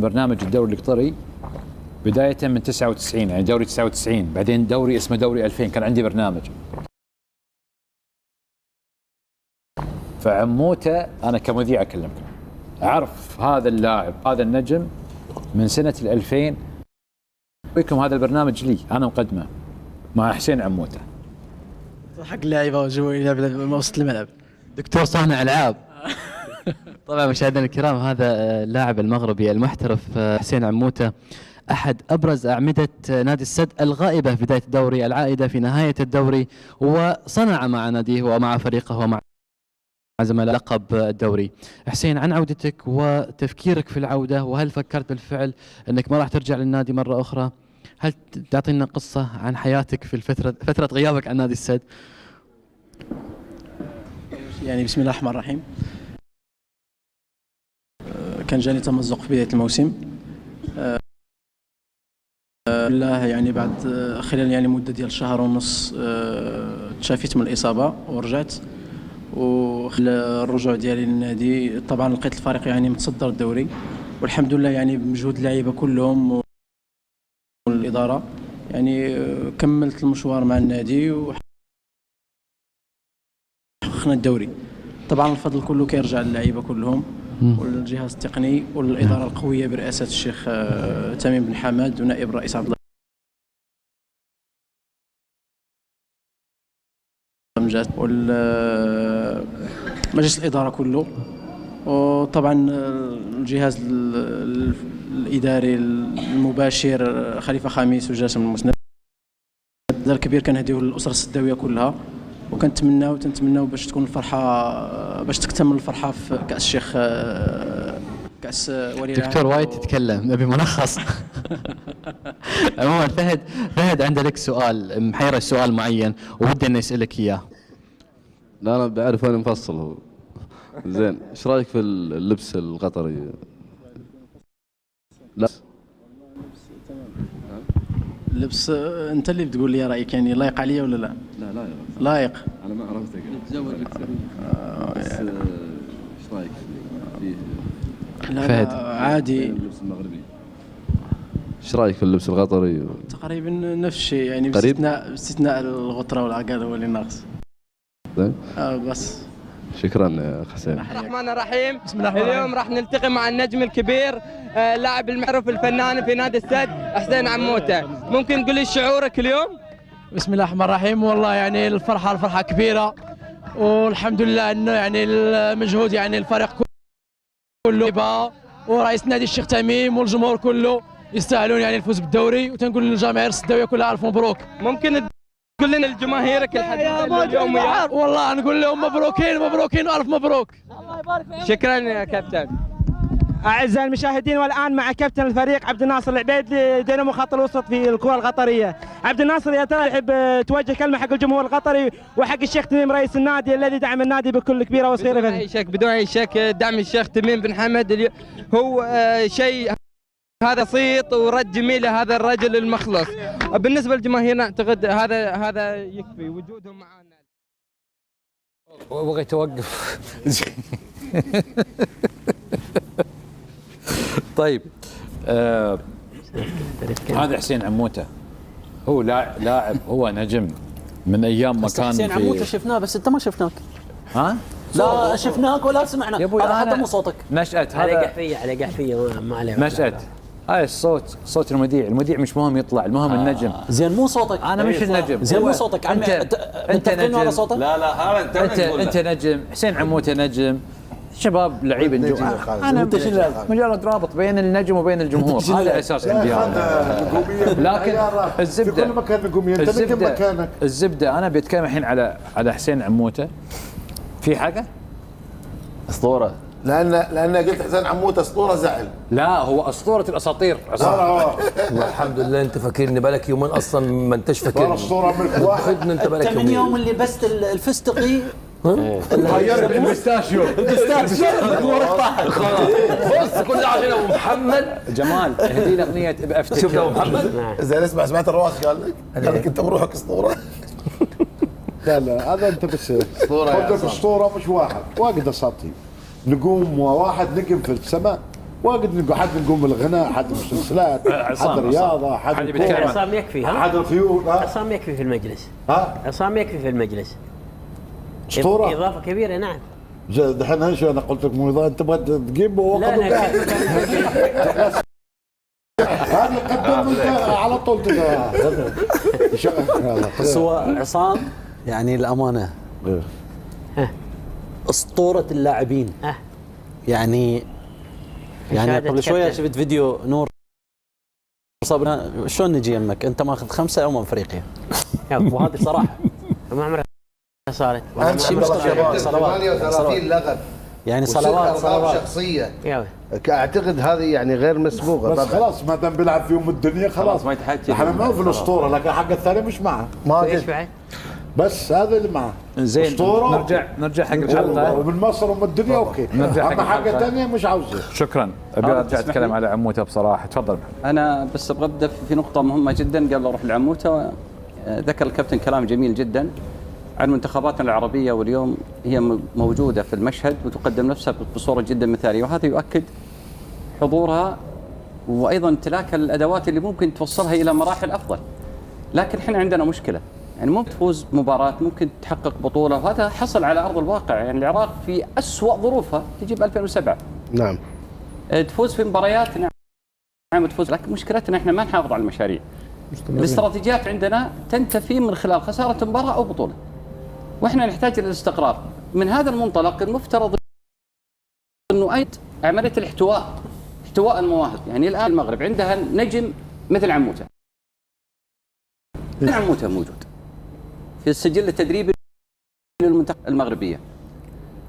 برنامج الدوري القطري بداية من 99، يعني دوري 99، بعدين دوري اسمه دوري 2000، كان عندي برنامج. فعموته أنا كمذيع أكلمك، أعرف هذا اللاعب هذا النجم من سنة 2000. بكم هذا البرنامج لي أنا مقدمه مع حسين عموته. حق اللاعيبه وجو وسط الملعب. دكتور صانع العاب. طبعا مشاهدينا الكرام، هذا اللاعب المغربي المحترف حسين عموته، أحد أبرز أعمدة نادي السد الغائبة في بداية الدوري، العائدة في نهاية الدوري، وصنع مع ناديه ومع فريقه ومع زملاء لقب الدوري. حسين، عن عودتك وتفكيرك في العودة، وهل فكرت بالفعل أنك ما راح ترجع للنادي مرة أخرى؟ هل تعطينا قصة عن حياتك في فترة غيابك عن نادي السد؟ يعني بسم الله الرحمن الرحيم. كان جاني تمزق في بداية الموسم، بالله يعني بعد خلال يعني مدة ديال شهر ونص تشافيت من الإصابة ورجعت. وخلال الرجوع ديالي للنادي طبعا لقيت الفريق يعني متصدر الدوري، والحمد لله يعني بمجهود اللعيبة كلهم والإدارة يعني كملت المشوار مع النادي وحققنا الدوري. طبعا الفضل كله كيرجع للعيبة كلهم والجهاز التقني والإدارة القوية برئاسة الشيخ تميم بن حماد ونائب الرئيس عبد الله مجاد والمجلس الإدارة كله، وطبعا الجهاز الإداري المباشر خليفة خميس وجاسم المسند. الدار الكبير كنهديوه للأسرة السداوية كلها، وتنتمناو باش تكون الفرحة، باش تكتمل الفرحة في كأس الشيخ، كأس ولي العهد. دكتور وايد تتكلم، نبي ملخص. عموما فهد عنده لك سؤال، محيره سؤال معين وودي انه يسألك اياه. لا انا بعرف انا مفصل هو. زين، ايش رايك في اللبس القطري؟ لا اللبس انت اللي بتقول لي رايك، يعني لايق عليا ولا لا؟ لا لا لايق. انا ما عرفتك. تزوج اكثر. بس ايش رايك فيه؟ لا فهد. عادي. اللبس المغربي ايش رايك في اللبس القطري؟ تقريبا نفس الشيء يعني، قريب؟ باستثناء الغطرة والعقال هو اللي ناقص. زين، بس. شكرا يا حسين. الرحمن الرحيم. بسم الله. اليوم راح نلتقي مع النجم الكبير، اللاعب المعروف الفنان في نادي السد حسين عموته. ممكن تقول لي شعورك اليوم؟ بسم الله الرحمن الرحيم. والله يعني الفرحة كبيرة، والحمد لله انه يعني المجهود يعني الفريق كله ورئيس نادي الشيخ تميم والجمهور كله يستاهلون يعني الفوز بالدوري، وتنقول للجماهير السداوية كلها الف مبروك. ممكن تقول لنا لجماهيرك الحديثة اليوم وياه؟ والله نقول لهم مبروكين والف مبروك. شكرا يا كابتن. أعزائي المشاهدين، والآن مع كابتن الفريق عبد الناصر العبيد لدينامو خط الوسط في الكرة القطرية. عبد الناصر، يا ترى تحب توجه كلمة حق الجمهور القطري وحق الشيخ تميم رئيس النادي الذي دعم النادي بكل كبيرة وصغيرة؟ بدون أي شك دعم الشيخ تميم بن حمد هو شيء هذا بسيط ورد جميل لهذا الرجل المخلص. بالنسبة للجماهير أعتقد هذا يكفي وجودهم معنا. بغيت اوقف. طيب، هذا حسين عموته، هو لاعب، هو نجم من ايام ما كان حسين عموته شفناه، بس انت ما شفناك. ها؟ لا شفناك ولا سمعنا. يا ابوي هذا حتى أنا مو صوتك. نشأة على هذا قحفية ما عليه. نشأة هاي صوت المذيع مش مهم يطلع، المهم النجم. زين مو صوتك. انا مش النجم. زين مو صوتك. انت نجم على صوتك. لا هذا انت نجم. حسين عموته نجم، شباب لعيب النجوم. انا مجرد رابط بين النجم وبين الجمهور، هذا اساس عندي انا. لكن الزبده في كل مكان نجومي، انت نجم مكانك. الزبده انا بتكلم الحين على حسين عموته. في حاجه اسطوره، لان قلت حسين عموته اسطوره زعل. لا، هو اسطوره الاساطير. الحمد لله انت فاكرني بالك يومين اصلا ما انتش فاكرني. اسطوره من واحد. انت بالك انت من يوم اللي بست الفستقي غيرت البستاشيو. نورك طاحت. بص كل عشان ابو محمد جمال اهدي لي اغنيه بافتكر. شفت ابو محمد؟ زين اسمع، سمعت الرواس قال لك انت بروحك اسطوره. لا هذا انت بس اسطوره. اسطوره مش واحد اساطير، نجوم، واحد نجم في السماء واجد حد نقوم بالغناء، حد مسلسلات، حد رياضه، حد كوره، عصام يكفي ها؟ حد الخيول. عصام يكفي في المجلس. عصام يكفي في المجلس. اسطوره اضافه كبيره نعم. دحين هنشو انا قلت لك مو انت تبغى تجيبه وقت هذا قدم انت على طول بس هو عصام يعني الامانه اسطوره اللاعبين. يعني قبل شويه شفت فيديو نور صابنا شلون نجي يمك انت ماخذ 5 افريقيا. وهذه صراحه ما عمرها صارت. اهم شيء صلوات 38 لغب يعني صلوات شخصيه. اعتقد هذه يعني غير مسبوقه. بس خلاص ما دام بيلعب في الدنيا خلاص ما يتحكي. احنا معه في الاسطوره لكن حق الثاني مش معه. ما ايش بعد؟ بس هذا اللي معه. زين نرجع حق الحلقه. ومن مصر ومن الدنيا اوكي. اما حاجه ثانيه مش عاوزه. شكرا. ابي ارجع اتكلم على عموته بصراحه. تفضل. انا بس ابغى ابدا في نقطه مهمه جدا قبل اروح لعموته. ذكر الكابتن كلام جميل جدا عن منتخباتنا العربيه، واليوم هي موجوده في المشهد وتقدم نفسها بصوره جدا مثاليه، وهذا يؤكد حضورها وايضا امتلاك الادوات اللي ممكن توصلها الى مراحل افضل. لكن احنا عندنا مشكله، يعني ممكن تفوز مباراه، ممكن تحقق بطوله، وهذا حصل على ارض الواقع. يعني العراق في اسوأ ظروفها تجيب 2007 نعم تفوز في مباريات، نعم تفوز، لكن مشكلتنا احنا ما نحافظ على المشاريع. الاستراتيجيات عندنا تنتفي من خلال خساره مباراه او بطوله، واحنا نحتاج الى الاستقرار. من هذا المنطلق المفترض انه ايضا عمليه احتواء المواهب. يعني الان المغرب عندها نجم مثل عموته. عموته موجود في السجل التدريبي للمنتخب المغربيه.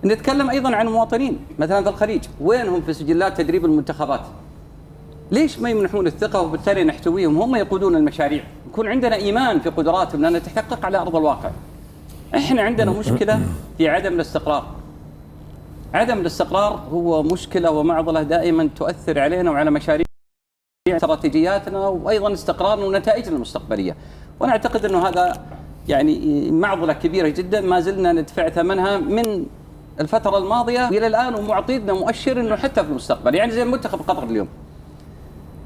نتكلم ايضا عن مواطنين مثلا في الخليج، وينهم في سجلات تدريب المنتخبات؟ ليش ما يمنحون الثقه وبالتالي نحتويهم؟ هم يقودون المشاريع، يكون عندنا ايمان في قدراتهم لانها تتحقق على ارض الواقع. احنا عندنا مشكله في عدم الاستقرار. عدم الاستقرار هو مشكله ومعضله دائما تؤثر علينا وعلى مشاريع استراتيجياتنا وايضا استقرارنا ونتائجنا المستقبليه. وانا اعتقد انه هذا يعني معضله كبيره جدا ما زلنا ندفع ثمنها من الفتره الماضيه الى الان، ومعطينا مؤشر انه حتى في المستقبل. يعني زي المنتخب قطر اليوم،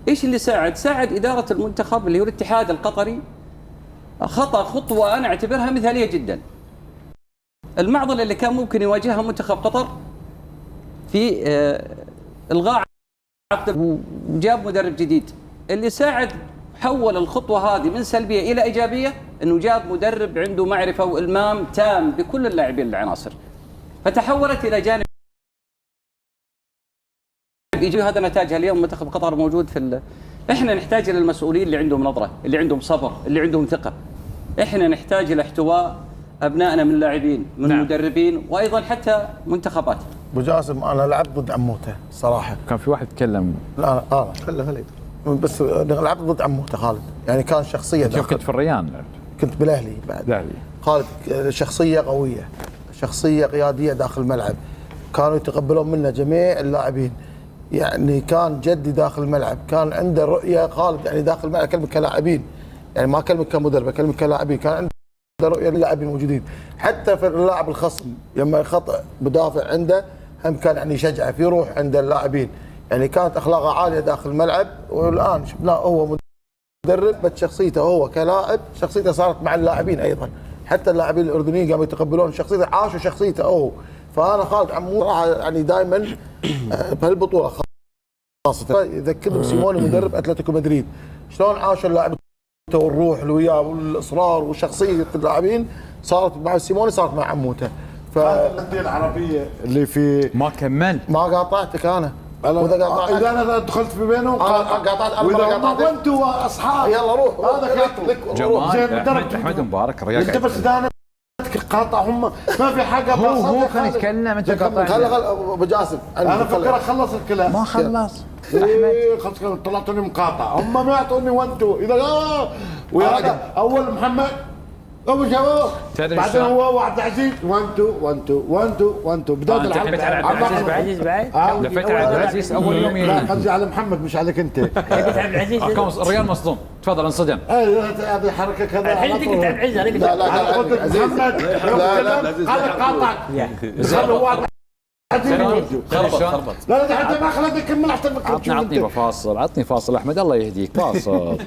ايش اللي ساعد اداره المنتخب اللي هو الاتحاد القطري خطا خطوه انا اعتبرها مثاليه جدا. المعضله اللي كان ممكن يواجهها منتخب قطر في الغاء عقد وجاب مدرب جديد، اللي ساعد حول الخطوه هذه من سلبيه الى ايجابيه انه جاب مدرب عنده معرفه والمام تام بكل اللاعبين العناصر، فتحولت الى جانب ايجابي. هذا نتاجها اليوم منتخب قطر موجود في احنا نحتاج الى المسؤولين اللي عندهم نظره، اللي عندهم صبر، اللي عندهم ثقه. احنا نحتاج الى احتواء ابنائنا من لاعبين، من مدربين، وايضا حتى منتخبات. ابو جاسم انا لعبت ضد عموته صراحه. كان في واحد تكلم. لا خلي بس لعبت ضد عموته خالد، يعني كان شخصيه. كنت في الريان؟ كنت بالاهلي بعد. خالد شخصيه قويه، شخصيه قياديه داخل الملعب، كانوا يتقبلون منه جميع اللاعبين. يعني كان جدي داخل الملعب، كان عنده رؤيه خالد، يعني داخل الملعب اكلمك كلاعبين، يعني ما اكلمك كمدرب، اكلمك كلاعبين. كان عنده رؤيه للاعبين الموجودين، حتى في اللاعب الخصم لما يخطئ مدافع عنده هم كان يعني يشجعه في روح عند اللاعبين. يعني كانت اخلاقه عاليه داخل الملعب، والان شفناه هو مدرب بس شخصيته هو كلاعب شخصيته صارت مع اللاعبين ايضا، حتى اللاعبين الاردنيين قاموا يتقبلون شخصيته، عاشوا شخصيته هو. فانا خالد عمود يعني دائما بهالبطوله خاصه يذكرني بسيموني مدرب اتلتيكو مدريد، شلون عاش اللاعب والروح اللي وياه والاصرار وشخصيه اللاعبين صارت مع سيموني، صارت مع عموته. الانديه العربيه اللي في ما كملت، ما قاطعتك انا اذا انا دخلت في بينهم قاطعت وانتوا اصحاب يلا روح. هذا لك جمال احمد مبارك الرياضي انت بس دانك قاطع، هم ما في حاجه. هو كان يتكلم انت قاطع. خل ابو جاسم انا فكرك خلص الكلام. ما خلص احمد طلعتوني مقاطع، هم ما يعطوني وانتوا اذا ويا اول محمد ابو شباب بعدين هو عبد العزيز وانتو بدايه العب. عبد العزيز بعد لفيت على عبد العزيز اول يوم. لا قصدي على محمد مش عليك انت. عبد العزيز الريال مصدوم. تفضل انصدم. هذه حركه كذا الحين قلت عبد العزيز. لا قلت محمد. لا قاطعك. خربط. لا لا حتى ما خلتك كمل احسن ما عطني فاصل احمد الله يهديك فاصل